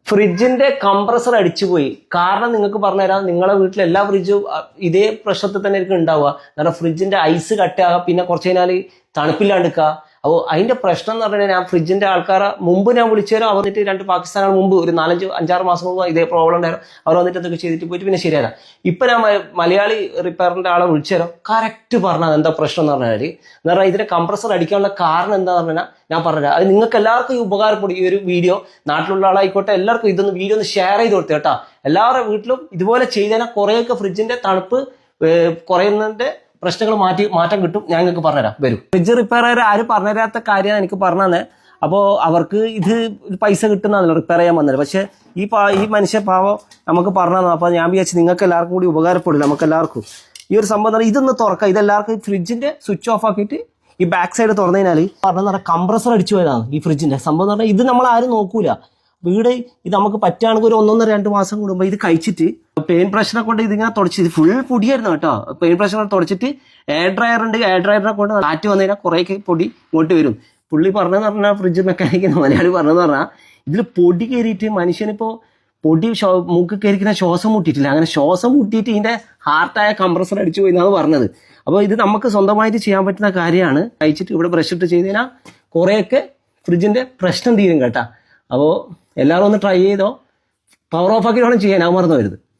ഫ്രിഡ്ജിന്റെ compressor അടിച്ചുപോയി. കാരണം നിങ്ങൾക്ക് പറഞ്ഞുതരാം, നിങ്ങളുടെ വീട്ടിലെ എല്ലാ ഫ്രിഡ്ജും ഇതേ പ്രശ്നത്തിൽ തന്നെ ആയിരിക്കും ഉണ്ടാവുക. കാരണം ഫ്രിഡ്ജിന്റെ ഐസ് കട്ടാകുക, പിന്നെ കുറച്ച് കഴിഞ്ഞാൽ തണുപ്പില്ലാണ്ടിരിക്കുക. അപ്പോൾ അതിന്റെ പ്രശ്നം എന്ന് പറഞ്ഞാൽ, ഞാൻ ഫ്രിഡ്ജിന്റെ ആൾക്കാരെ മുമ്പ് ഞാൻ വിളിച്ചു അവർ വന്നിട്ട് 2 പാകിസ്ഥാനാണ് മുമ്പ് ഒരു 4-5-6 മാസം മുമ്പ് ഇതേ പ്രോബ്ലം ഉണ്ടായിരുന്നു. അവർ വന്നിട്ട് അതൊക്കെ ചെയ്തിട്ട് പോയിട്ട് പിന്നെ ശരിയല്ല. ഇപ്പൊ ഞാൻ മലയാളി റിപ്പയറിന്റെ ആളെ വിളിച്ചു തരാം, കറക്റ്റ് പറഞ്ഞത് എന്താ പ്രശ്നം എന്ന് പറഞ്ഞാൽ ഇതിന്റെ കംപ്രസർ അടിക്കാനുള്ള കാരണം എന്താന്ന് പറഞ്ഞാൽ ഞാൻ പറഞ്ഞുതരാം. അത് നിങ്ങൾക്ക് എല്ലാവർക്കും ഈ ഉപകാരപ്പെടും. ഈ ഒരു വീഡിയോ നാട്ടിലുള്ള ആളായിക്കോട്ടെ, എല്ലാവർക്കും ഇതൊന്ന് വീഡിയോ ഒന്ന് ഷെയർ ചെയ്ത് കൊടുത്തു കേട്ടോ. എല്ലാവരുടെ വീട്ടിലും ഇതുപോലെ ചെയ്തതിനാൽ കുറേയൊക്കെ ഫ്രിഡ്ജിന്റെ തണുപ്പ് കുറയുന്നതിന്റെ പ്രശ്നങ്ങൾ മാറ്റം കിട്ടും. ഞാൻ നിങ്ങൾക്ക് പറഞ്ഞുതരാം, വരും. ഫ്രിഡ്ജ് റിപ്പയർ ആരും പറഞ്ഞുതരാത്ത കാര്യമാണ് എനിക്ക് പറഞ്ഞത്. അപ്പോൾ അവർക്ക് ഇത് പൈസ കിട്ടുന്നതാണല്ലോ റിപ്പയർ ചെയ്യാൻ വന്നത്. പക്ഷെ ഈ മനുഷ്യ പാവം നമുക്ക് പറഞ്ഞു. അപ്പോൾ ഞാൻ വിചാരിച്ചു നിങ്ങൾക്ക് എല്ലാവർക്കും കൂടി ഉപകാരപ്പെടില്ല. നമുക്ക് എല്ലാവർക്കും ഈ ഒരു സംഭവം ഇതൊന്ന് തുറക്കാം. ഇതെല്ലാവർക്കും ഫ്രിഡ്ജിന്റെ സ്വിച്ച് ഓഫ് ആക്കിയിട്ട് ഈ ബാക്ക് സൈഡ് തുറന്നു കഴിഞ്ഞാൽ പറഞ്ഞ കംപ്രസർ അടിച്ചു പോയതാണ് ഈ ഫ്രിഡ്ജിന്റെ സംഭവം എന്ന് പറഞ്ഞാൽ. ഇത് നമ്മൾ ആരും നോക്കൂല. വീട് ഇത് നമുക്ക് പറ്റുകയാണെങ്കിൽ ഒരു 1-2 മാസം കൂടുമ്പോൾ ഇത് കഴിച്ചിട്ട് പെയിൻ പ്രഷറെ കൊണ്ട് ഇതിങ്ങനെ തുടച്ച് ഫുൾ പൊടിയായിരുന്നു കേട്ടോ. പെയിൻ പ്രഷറെ തുടച്ചിട്ട് എയർ ഡ്രയർ ഉണ്ട്, എയർ ഡ്രയറിനെ കൊണ്ട് കാറ്റ് വന്നു കഴിഞ്ഞാൽ കുറേ പൊടി ഇങ്ങോട്ട് വരും. പുള്ളി പറഞ്ഞതെന്ന് പറഞ്ഞാൽ ഫ്രിഡ്ജ് മെക്കാനിക്ക് മലയാളി പറഞ്ഞതെന്ന് പറഞ്ഞാൽ ഇതിൽ പൊടി കയറിയിട്ട് മനുഷ്യനിപ്പോൾ പൊടി മൂക്ക് കയറിക്കുന്ന ശ്വാസം മുട്ടിയിട്ടില്ല. അങ്ങനെ ശ്വാസം മുട്ടിയിട്ട് ഇതിൻ്റെ ഹാർട്ടായ കംപ്രസർ അടിച്ചു പോയി എന്നാണ് പറഞ്ഞത്. അപ്പോൾ ഇത് നമുക്ക് സ്വന്തമായിട്ട് ചെയ്യാൻ പറ്റുന്ന കാര്യമാണ്. കഴിച്ചിട്ട് ഇവിടെ ബ്രഷ് ഇട്ട് ചെയ്ത് കഴിഞ്ഞാൽ കുറേയൊക്കെ ഫ്രിഡ്ജിൻ്റെ പ്രശ്നം തീരും കേട്ടോ. അപ്പോൾ എല്ലാവരും ഒന്ന് ട്രൈ ചെയ്തോ. പവർ ഓഫ് ആക്കി വേണം ചെയ്യാൻ, അത് മറന്നു വരുത്.